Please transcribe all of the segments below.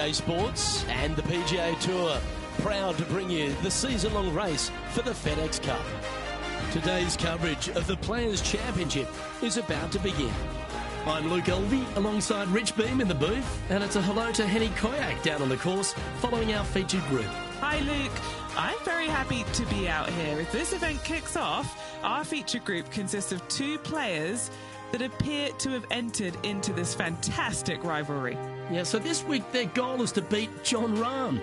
PGA Sports and the PGA Tour, proud to bring you the season-long race for the Fedex Cup. Today's coverage of the Players' Championship is about to begin. I'm Luke Elvey alongside Rich Beam in the booth, and it's a hello to Henny Koyak down on the course following our featured group. Hi Luke, I'm very happy to be out here. As this event kicks off, our featured group consists of 2 players that appear to have entered into this fantastic rivalry. Yeah, so this week their goal is to beat Jon Rahm.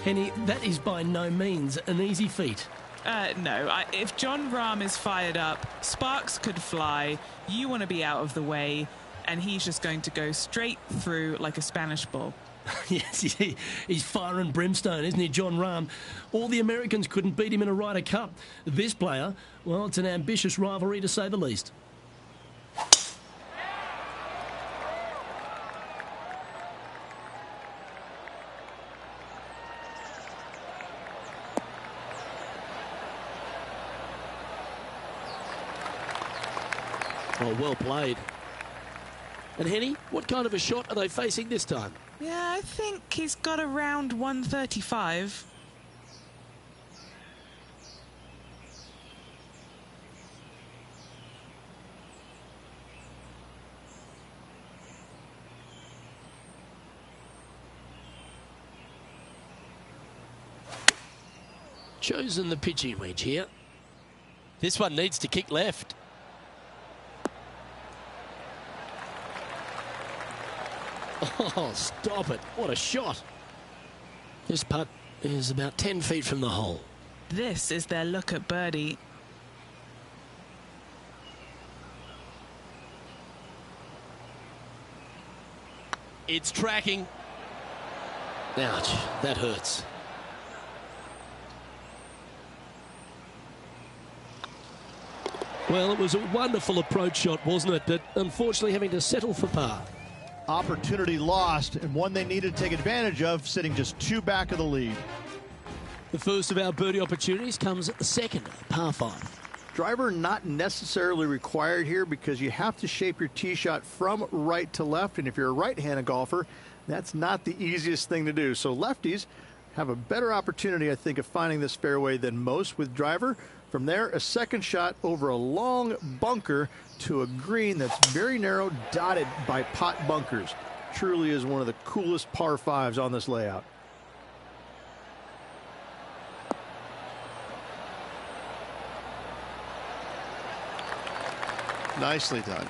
Henny, that is by no means an easy feat. No, if Jon Rahm is fired up, sparks could fly, you want to be out of the way, and he's just going to go straight through like a Spanish ball. Yes, he's fire and brimstone, isn't he, Jon Rahm? All the Americans couldn't beat him in a Ryder Cup. This player, well, it's an ambitious rivalry to say the least. Oh, well played. And Henny, what kind of a shot are they facing this time? Yeah, I think he's got around 135. Chosen the pitching wedge here. This one needs to kick left. Oh, stop it. What a shot. This putt is about 10 feet from the hole. This is their look at birdie. It's tracking. Ouch, that hurts. Well, it was a wonderful approach shot, wasn't it? But unfortunately having to settle for par. Opportunity lost, and one they needed to take advantage of, sitting just 2 back of the lead. The first of our birdie opportunities comes second, par 5. Driver not necessarily required here because you have to shape your tee shot from right to left, and if you're a right-handed golfer, that's not the easiest thing to do. So lefties have a better opportunity, I think, of finding this fairway than most with driver. From there, a second shot over a long bunker to a green that's very narrow, dotted by pot bunkers. Truly is one of the coolest par 5s on this layout. Nicely done.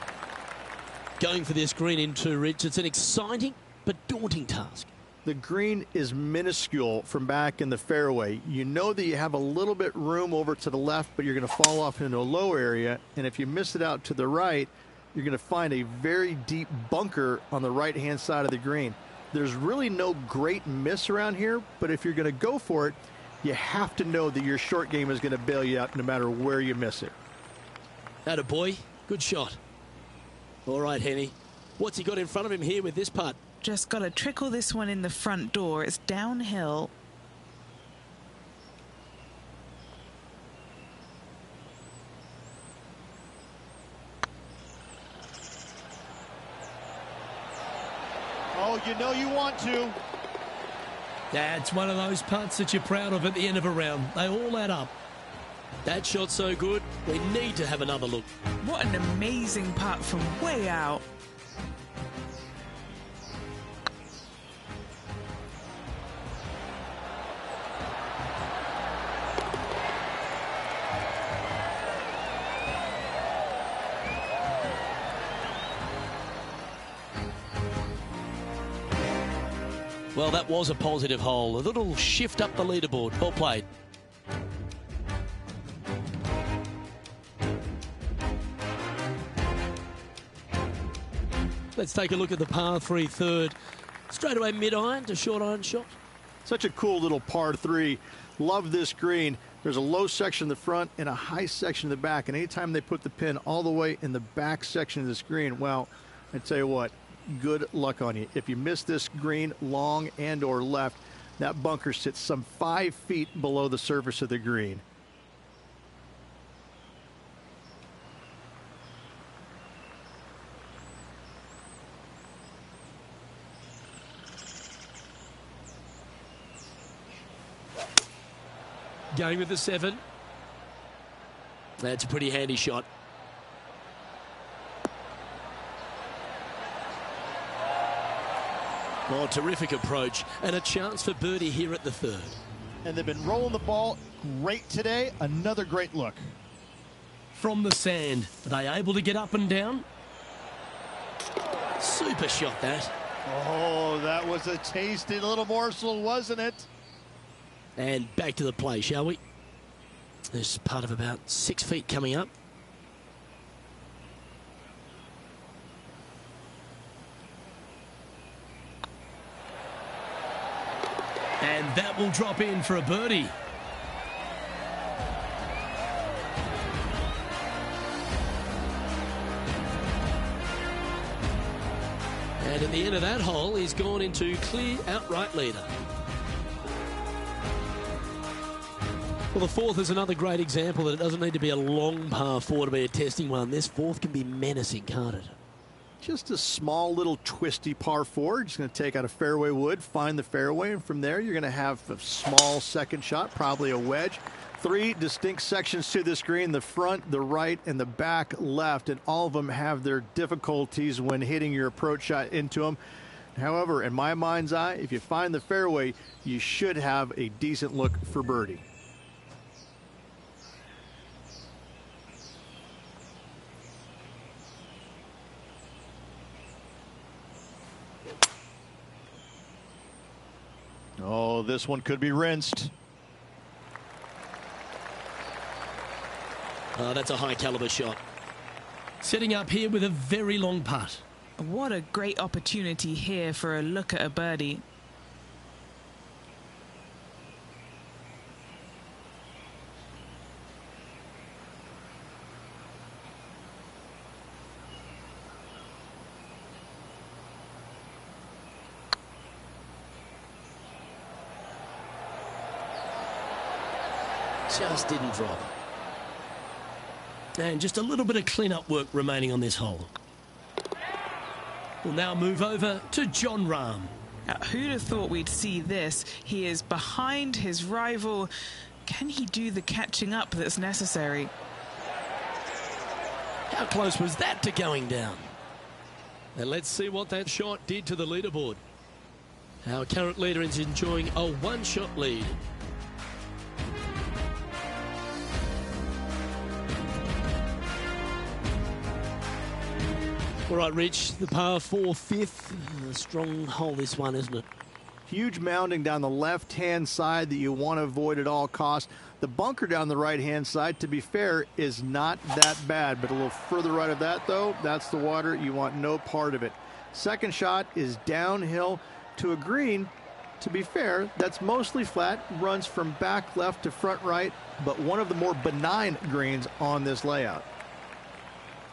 Going for this green in 2, Rich. It's an exciting but daunting task. The green is minuscule from back in the fairway. You know that you have a little bit room over to the left, but you're going to fall off into a low area. And if you miss it out to the right, you're going to find a very deep bunker on the right-hand side of the green. There's really no great miss around here, but if you're going to go for it, you have to know that your short game is going to bail you out no matter where you miss it. Atta boy, good shot. All right, Henny. What's he got in front of him here with this putt? Just got to trickle this one in the front door. It's downhill. Oh, you know you want to. That's one of those putts that you're proud of at the end of a round. They all add up. That shot's so good, we need to have another look. What an amazing putt from way out. Well, that was a positive hole. A little shift up the leaderboard. Well played. Let's take a look at the par 3 third. Straight away mid-iron to short iron shot. Such a cool little par 3. Love this green. There's a low section in the front and a high section in the back. And anytime they put the pin all the way in the back section of this green, well, I tell you what, good luck on you. If you miss this green long and or left, that bunker sits some 5 feet below the surface of the green. Going with the 7. That's a pretty handy shot. Oh, terrific approach and a chance for birdie here at the 3rd. And they've been rolling the ball great today. Another great look. From the sand, are they able to get up and down? Super shot that. Oh, that was a tasty little morsel, wasn't it? And back to the play, shall we? There's part of about 6 feet coming up. And that will drop in for a birdie. And at the end of that hole, he's gone into clear outright leader. Well, the 4th is another great example that it doesn't need to be a long par 4 to be a testing one. This 4th can be menacing, can't it? Just a small little twisty par 4. Just going to take out a fairway wood, find the fairway, and from there you're going to have a small second shot, probably a wedge. 3 distinct sections to this green, the front, the right, and the back left, and all of them have their difficulties when hitting your approach shot into them. However, in my mind's eye, if you find the fairway, you should have a decent look for birdie. Oh, this one could be rinsed. Oh, that's a high caliber shot. Setting up here with a very long putt. What a great opportunity here for a look at a birdie. Just didn't drop. And just a little bit of clean-up work remaining on this hole. We'll now move over to Jon Rahm. Now, who'd have thought we'd see this? He is behind his rival. Can he do the catching up that's necessary? How close was that to going down? And let's see what that shot did to the leaderboard. Our current leader is enjoying a one-shot lead. All right, Rich, the par 4 5th. A strong hole, this one, isn't it? Huge mounding down the left-hand side that you want to avoid at all costs. The bunker down the right-hand side, to be fair, is not that bad. But a little further right of that, though, that's the water. You want no part of it. Second shot is downhill to a green. To be fair, that's mostly flat, runs from back left to front right, but one of the more benign greens on this layout.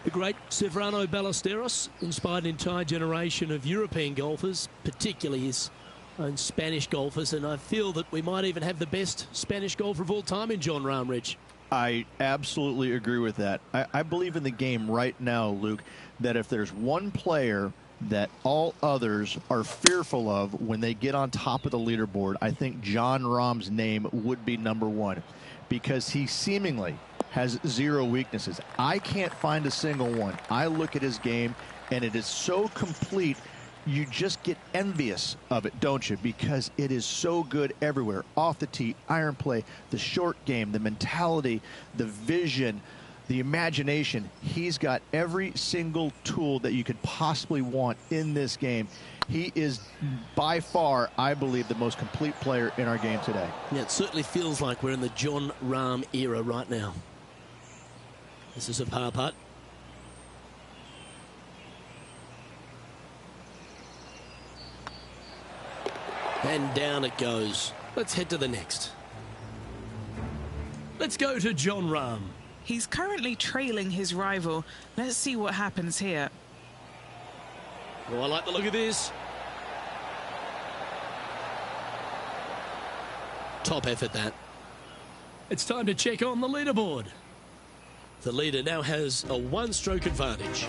The great Severano Ballesteros inspired an entire generation of European golfers, particularly his own Spanish golfers, and I feel that we might even have the best Spanish golfer of all time in Jon Rahm, Rich. I absolutely agree with that. I believe in the game right now, Luke, that if there's one player that all others are fearful of when they get on top of the leaderboard, I think Jon Rahm's name would be number 1, because he seemingly has zero weaknesses. I can't find a single one. I look at his game, and it is so complete, you just get envious of it, don't you? Because it is so good everywhere. Off the tee, iron play, the short game, the mentality, the vision, the imagination. He's got every single tool that you could possibly want in this game. He is by far, I believe, the most complete player in our game today. Yeah, it certainly feels like we're in the Jon Rahm era right now. This is a par putt. And down it goes. Let's head to the next. Let's go to Jon Rahm. He's currently trailing his rival. Let's see what happens here. Oh, I like the look of this. Top effort, that. It's time to check on the leaderboard. The leader now has a one-stroke advantage.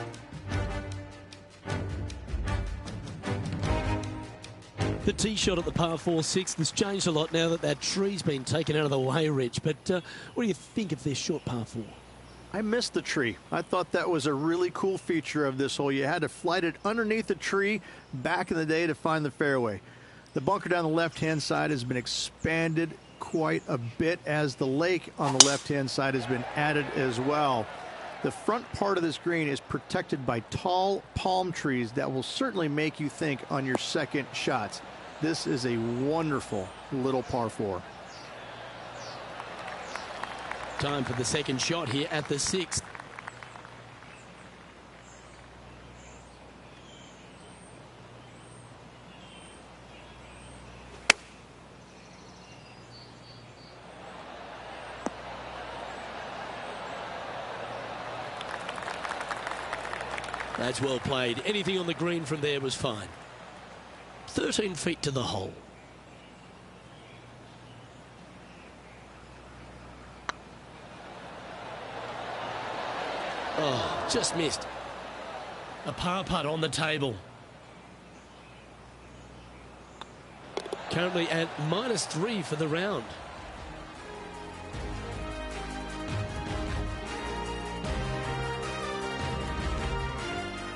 The tee shot at the par 4-6 has changed a lot now that that tree's been taken out of the way, Rich. But what do you think of this short par 4? I missed the tree. I thought that was a really cool feature of this hole. You had to flight it underneath the tree back in the day to find the fairway. The bunker down the left-hand side has been expanded quite a bit as the lake on the left-hand side has been added as well. The front part of this green is protected by tall palm trees that will certainly make you think on your second shots. This is a wonderful little par 4. Time for the second shot here at the 6th. That's well played. Anything on the green from there was fine. 13 feet to the hole. Oh, just missed. A par putt on the table. Currently at -3 for the round.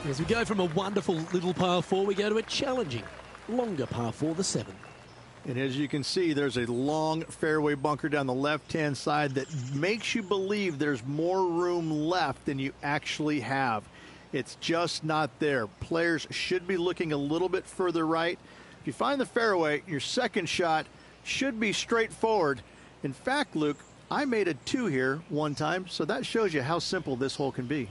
As we go from a wonderful little par 4, we go to a challenging, longer par 4, the 7th. And as you can see, there's a long fairway bunker down the left-hand side that makes you believe there's more room left than you actually have. It's just not there. Players should be looking a little bit further right. If you find the fairway, your second shot should be straightforward. In fact, Luke, I made a 2 here one time, so that shows you how simple this hole can be.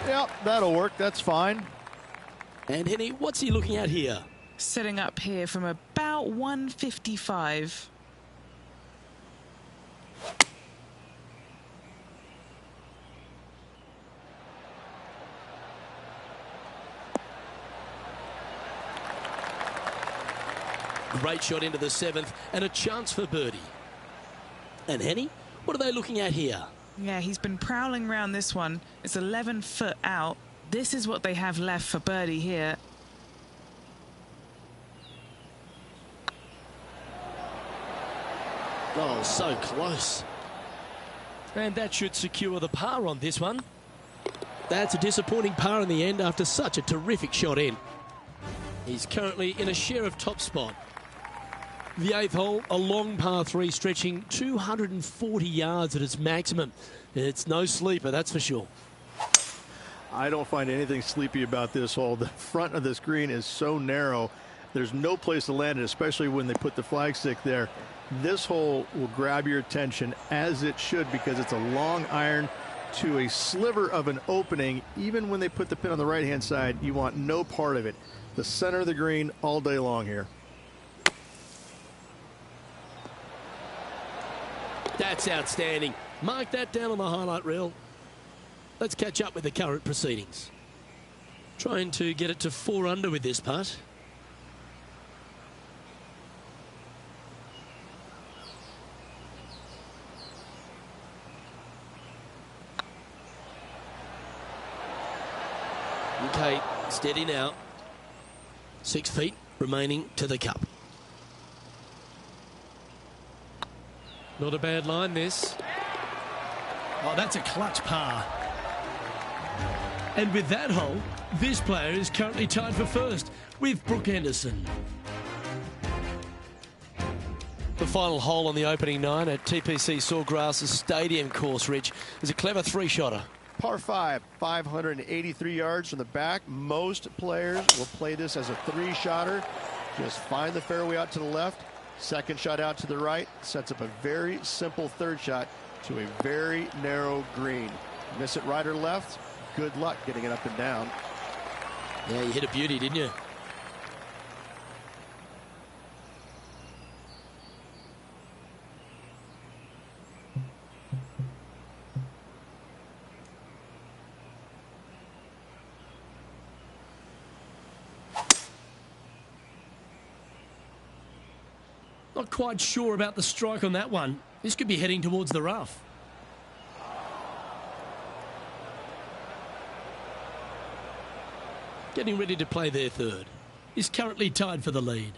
Yep, that'll work. That's fine. And Henny, what's he looking at here? Setting up here from about 155. Great shot into the 7th and a chance for birdie. And Henny, what are they looking at here? Yeah, he's been prowling around this one. It's 11 foot out. This is what they have left for birdie here. Oh, so close. And that should secure the par on this one. That's a disappointing par in the end after such a terrific shot in. He's currently in a share of top spot. The 8th hole, a long par 3 stretching 240 yards at its maximum. It's no sleeper, that's for sure. I don't find anything sleepy about this hole. The front of this green is so narrow. There's no place to land it, especially when they put the flagstick there. This hole will grab your attention, as it should, because it's a long iron to a sliver of an opening. Even when they put the pin on the right-hand side, you want no part of it. The center of the green all day long here. That's outstanding. Mark that down on the highlight reel. Let's catch up with the current proceedings. Trying to get it to 4 under with this putt. Okay, steady now. 6 feet remaining to the cup. Not a bad line, this. Oh, that's a clutch par. And with that hole, this player is currently tied for first with Brooke Henderson. The final hole on the opening 9 at TPC Sawgrass' stadium course, Rich, is a clever 3-shotter. Par 5, 583 yards from the back. Most players will play this as a 3-shotter. Just find the fairway out to the left. Second shot out to the right. Sets up a very simple 3rd shot to a very narrow green. Miss it right or left, good luck getting it up and down. Yeah, you hit a beauty, didn't you? Not quite sure about the strike on that one. This could be heading towards the rough. Getting ready to play their third. Is currently tied for the lead.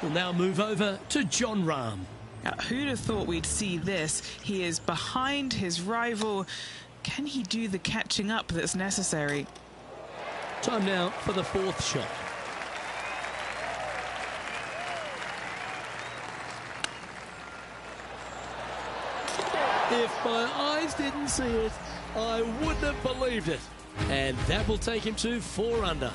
We'll now move over to Jon Rahm. Now, who'd have thought we'd see this? He is behind his rival. Can he do the catching up that's necessary? Time now for the fourth shot. If my eyes didn't see it, I wouldn't have believed it. And that will take him to 4 under.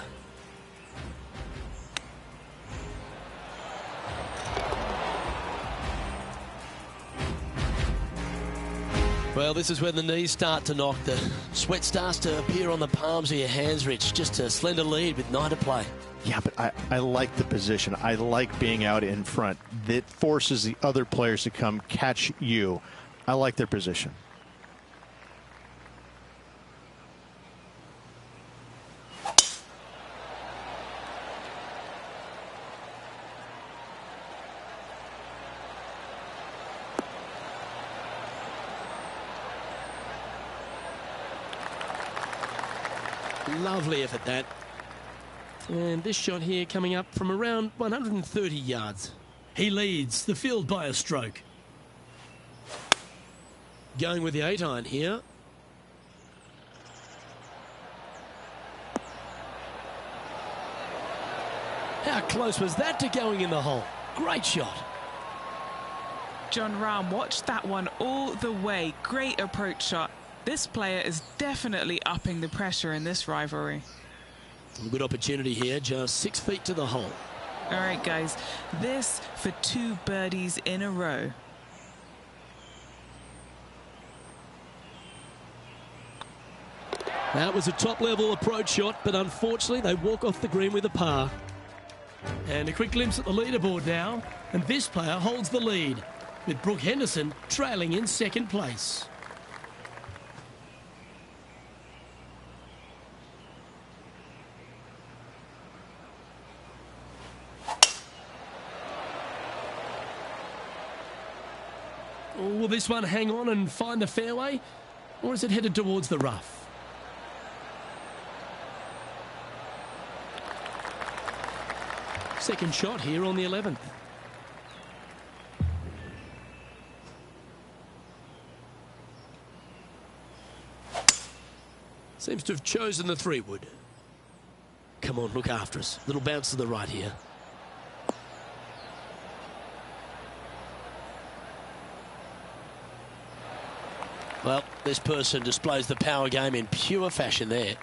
Well, this is when the knees start to knock. The sweat starts to appear on the palms of your hands, Rich. Just a slender lead with 9 to play. Yeah, but I like the position. I like being out in front. That forces the other players to come catch you. I like their position. Lovely effort, that. And this shot here coming up from around 130 yards. He leads the field by a stroke. Going with the 8-iron here. How close was that to going in the hole? Great shot. Jon Rahm watched that one all the way. Great approach shot. This player is definitely upping the pressure in this rivalry. A good opportunity here, just 6 feet to the hole. All right, guys, this for 2 birdies in a row. That was a top-level approach shot, but unfortunately they walk off the green with a par. And a quick glimpse at the leaderboard now, and this player holds the lead, with Brooke Henderson trailing in second place. Will this one hang on and find the fairway, or is it headed towards the rough? Second shot here on the 11th. Seems to have chosen the 3-wood. Come on, look after us. Little bounce to the right here. Well, this person displays the power game in pure fashion there.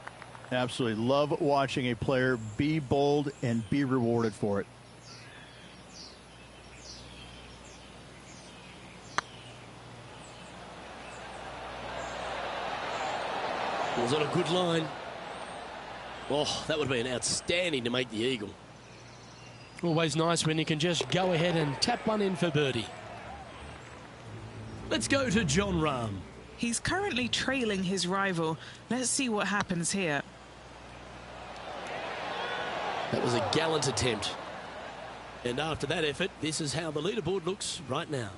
Absolutely. Love watching a player be bold and be rewarded for it. Was on a good line. Oh, that would have been outstanding to make the eagle. Always nice when you can just go ahead and tap one in for birdie. Let's go to Jon Rahm. He's currently trailing his rival. Let's see what happens here. That was a gallant attempt. And after that effort, this is how the leaderboard looks right now.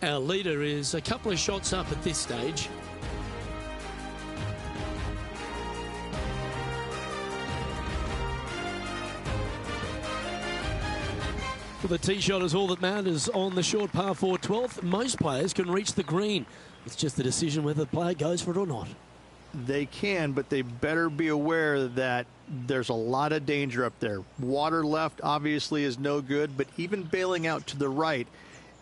Our leader is a couple of shots up at this stage. Well, the tee shot is all that matters on the short par 4 12th. Most players can reach the green. It's just the decision whether the player goes for it or not. They can, but they better be aware that there's a lot of danger up there. Water left obviously is no good, but even bailing out to the right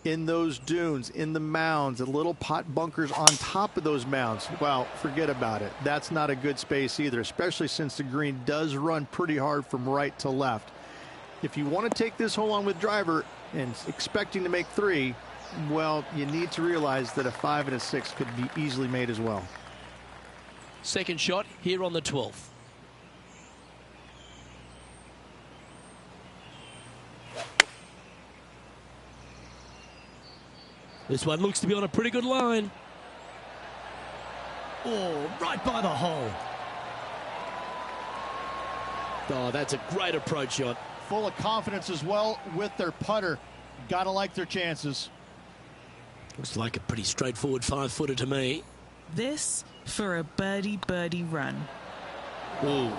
in those dunes, in the mounds, the little pot bunkers on top of those mounds, well, forget about it. That's not a good space either, especially since the green does run pretty hard from right to left. If you want to take this hole on with driver and expecting to make 3, well, you need to realize that a 5 and a 6 could be easily made as well. Second shot here on the 12th. This one looks to be on a pretty good line. Oh, right by the hole. Oh, that's a great approach shot. Full of confidence as well with their putter. Gotta like their chances. Looks like a pretty straightforward 5-footer to me. This for a birdie run. Ooh.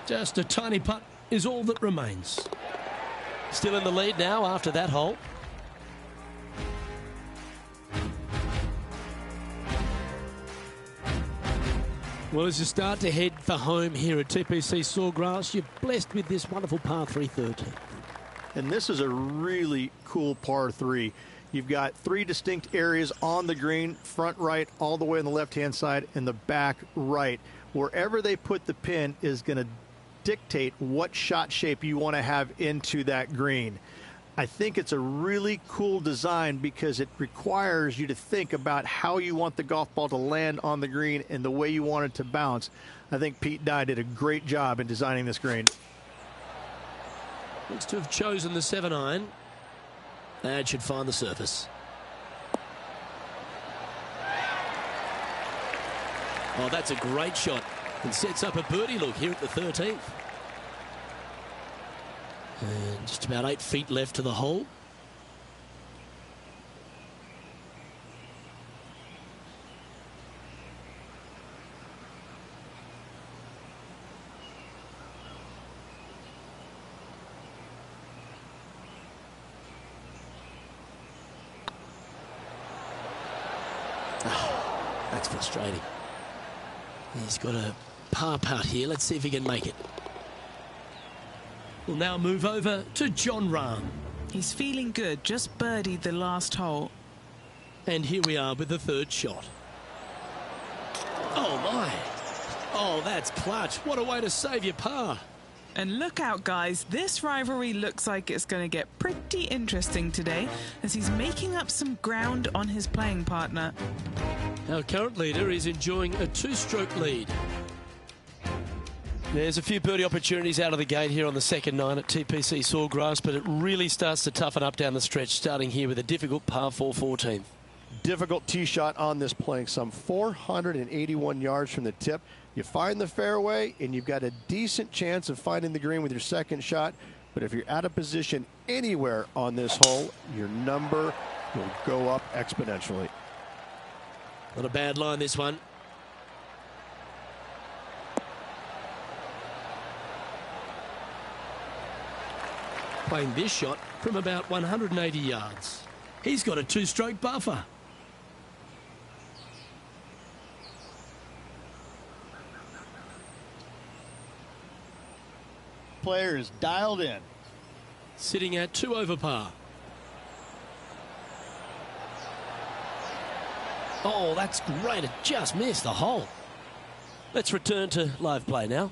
Just a tiny putt is all that remains. Still in the lead now after that hole. Well, as you start to head for home here at TPC Sawgrass, you're blessed with this wonderful par 313. And this is a really cool par 3. You've got 3 distinct areas on the green, front right, all the way on the left-hand side, and the back right. Wherever they put the pin is going to dictate what shot shape you want to have into that green. I think it's a really cool design because it requires you to think about how you want the golf ball to land on the green and the way you want it to bounce. I think Pete Dye did a great job in designing this green. Looks to have chosen the 7-iron. That should find the surface. Oh, that's a great shot. And sets up a birdie look here at the 13th. And just about 8 feet left to the hole. Oh, that's frustrating. He's got a par putt here. Let's see if he can make it. We'll now move over to John Rahm. He's feeling good, just birdied the last hole. And here we are with the 3rd shot. Oh my. Oh, that's clutch. What a way to save your par. And look out, guys. This rivalry looks like it's going to get pretty interesting today as he's making up some ground on his playing partner. Our current leader is enjoying a 2-stroke lead. There's a few birdie opportunities out of the gate here on the 2nd 9 at TPC Sawgrass, but it really starts to toughen up down the stretch, starting here with a difficult par 4 14th. Difficult tee shot on this, playing some 481 yards from the tip. You find the fairway, and you've got a decent chance of finding the green with your 2nd shot. But if you're out of position anywhere on this hole, your number will go up exponentially. Not a bad line, this one. Playing this shot from about 180 yards. He's got a 2-stroke buffer. Player is dialed in. Sitting at 2 over par. Oh, that's great. It just missed the hole. Let's return to live play now.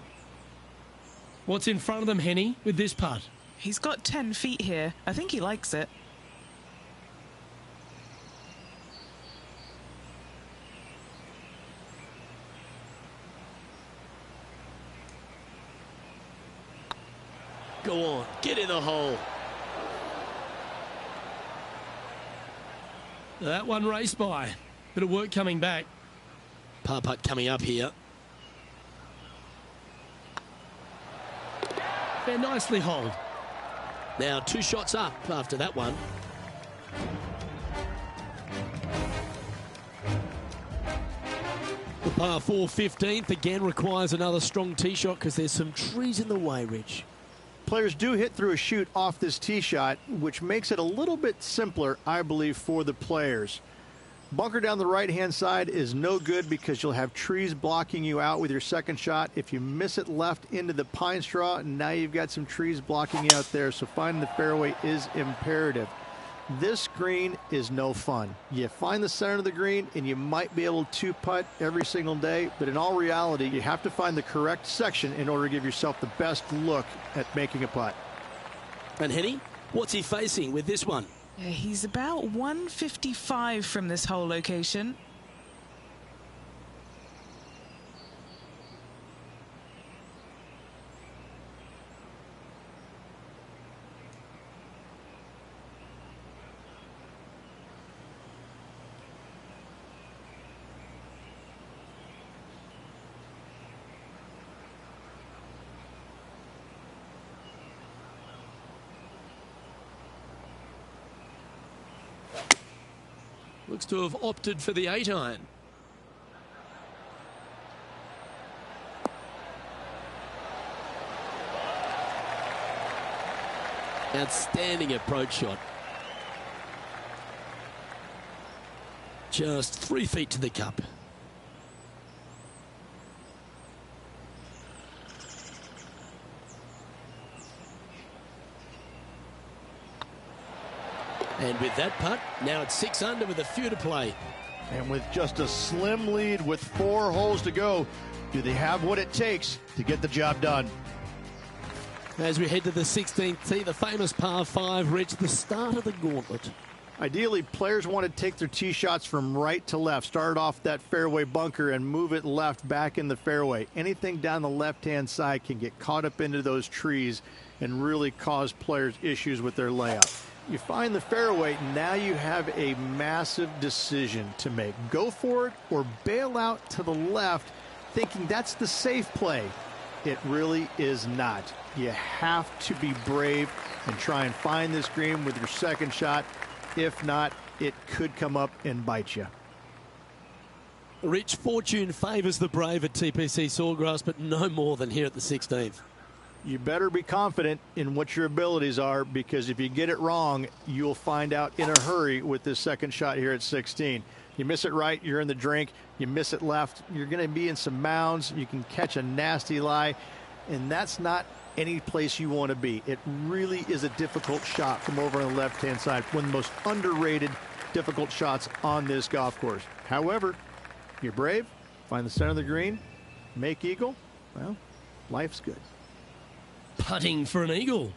What's in front of them, Henny, with this putt? He's got 10 feet here. I think he likes it. Go on, get in the hole. That one raced by. Bit of work coming back. Par putt coming up here. They're nicely holed. Now 2 shots up after that one. The par 4 15th again requires another strong tee shot because there's some trees in the way, Rich. Players do hit through a chute off this tee shot, which makes it a little bit simpler, I believe, for the players. Bunker down the right-hand side is no good because you'll have trees blocking you out with your 2nd shot. If you miss it left into the pine straw, now you've got some trees blocking you out there, so finding the fairway is imperative. This green is no fun. You find the center of the green, and you might be able to 2-putt every single day, but in all reality, you have to find the correct section in order to give yourself the best look at making a putt. And Henny, what's he facing with this one? Yeah, he's about 155 from this hole location. Looks to have opted for the 8-iron. Outstanding approach shot. Just 3 feet to the cup. And with that putt, now it's 6 under with a few to play. And with just a slim lead with 4 holes to go, do they have what it takes to get the job done? As we head to the 16th tee, the famous par 5 reached the start of the gauntlet. Ideally, players want to take their tee shots from right to left, start off that fairway bunker and move it left back in the fairway. Anything down the left-hand side can get caught up into those trees and really cause players issues with their layup. You find the fairway, now you have a massive decision to make. Go for it or bail out to the left, thinking that's the safe play. It really is not. You have to be brave and try and find this green with your second shot. If not, it could come up and bite you. Rich, fortune favours the brave at TPC Sawgrass, but no more than here at the 16th. You better be confident in what your abilities are, because if you get it wrong, you'll find out in a hurry with this second shot here at 16. You miss it right, you're in the drink. You miss it left, you're going to be in some mounds. You can catch a nasty lie, and that's not any place you want to be. It really is a difficult shot from over on the left-hand side. One of the most underrated difficult shots on this golf course. However, you're brave, find the center of the green, make eagle. Well, life's good. Putting for an eagle.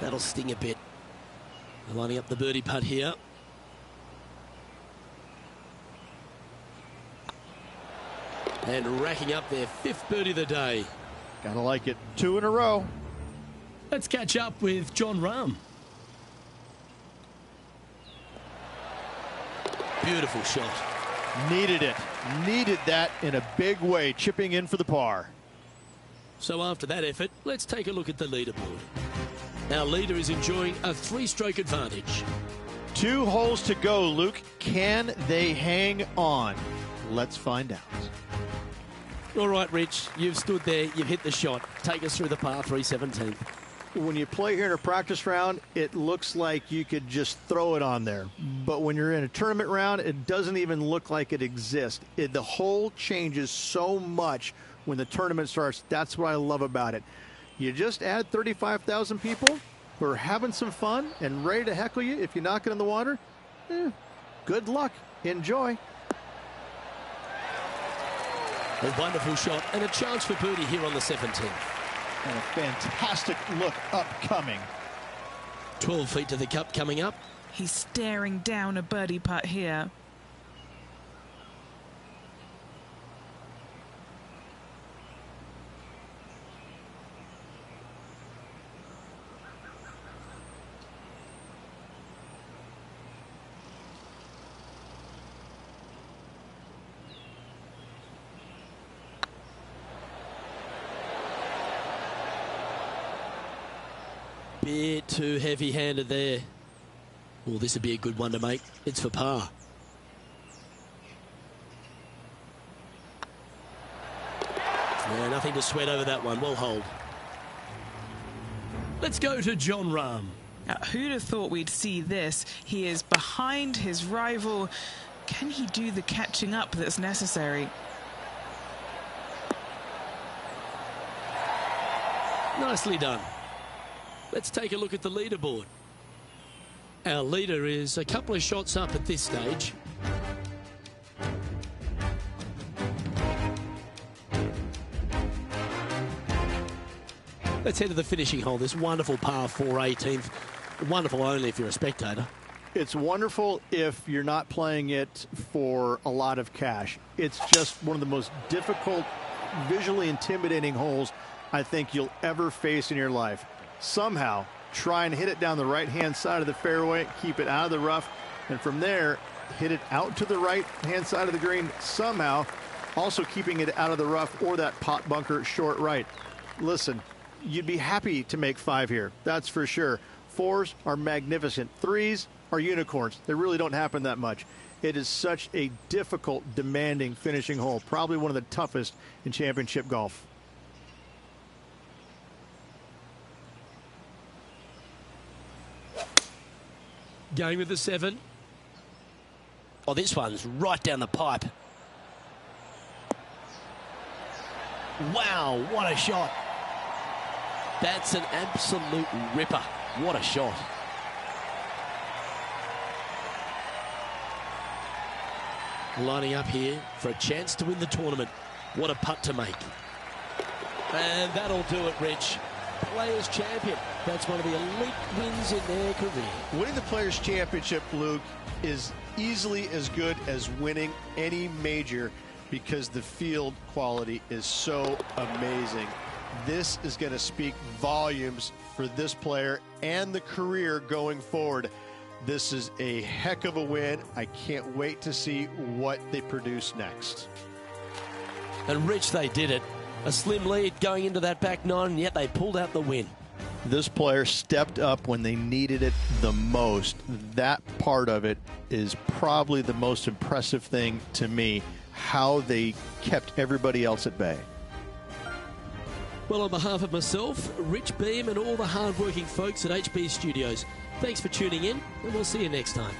That'll sting a bit. Lining up the birdie putt here. And racking up their 5th birdie of the day. Gotta like it. 2 in a row. Let's catch up with Jon Rahm. Beautiful shot. Needed it. Needed that in a big way, chipping in for the par. So after that effort, let's take a look at the leaderboard. Our leader is enjoying a 3-stroke advantage. 2 holes to go, Luke. Can they hang on? Let's find out. All right, Rich, you've stood there, you've hit the shot. Take us through the par 3 17th. When you play here in a practice round, it looks like you could just throw it on there. But when you're in a tournament round, it doesn't even look like it exists. The hole changes so much when the tournament starts. That's what I love about it. You just add 35,000 people who are having some fun and ready to heckle you if you knock it in the water. Good luck. Enjoy. A wonderful shot and a chance for birdie here on the 17th. And a fantastic look upcoming. 12 feet to the cup coming up. He's staring down a birdie putt here. Bit too heavy-handed there. Oh, this would be a good one to make. It's for par. Yeah, nothing to sweat over that one. Well hold. Let's go to Jon Rahm. Who'd have thought we'd see this? He is behind his rival. Can he do the catching up that's necessary? Nicely done. Let's take a look at the leaderboard. Our leader is a couple of shots up at this stage. Let's head to the finishing hole. This wonderful par 4 18th. Wonderful only if you're a spectator. It's wonderful if you're not playing it for a lot of cash. It's just one of the most difficult, visually intimidating holes I think you'll ever face in your life. Somehow, try and hit it down the right-hand side of the fairway, keep it out of the rough, and from there, hit it out to the right-hand side of the green somehow, also keeping it out of the rough or that pot bunker short right. Listen, you'd be happy to make 5 here, that's for sure. 4s are magnificent. 3s are unicorns. They really don't happen that much. It is such a difficult, demanding finishing hole, probably one of the toughest in championship golf. Going with the 7. Oh, this one's right down the pipe. Wow, what a shot. That's an absolute ripper. What a shot. Lining up here for a chance to win the tournament. What a putt to make. And that'll do it, Rich. Players Champion. That's one of the elite wins in their career. Winning the Players Championship, Luke, is easily as good as winning any major because the field quality is so amazing. This is going to speak volumes for this player and the career going forward. This is a heck of a win. I can't wait to see what they produce next. And Rich, they did it. A slim lead going into that back 9, and yet they pulled out the win. This player stepped up when they needed it the most. That part of it is probably the most impressive thing to me, how they kept everybody else at bay. Well, on behalf of myself, Rich Beam, and all the hard-working folks at HB Studios, thanks for tuning in, and we'll see you next time.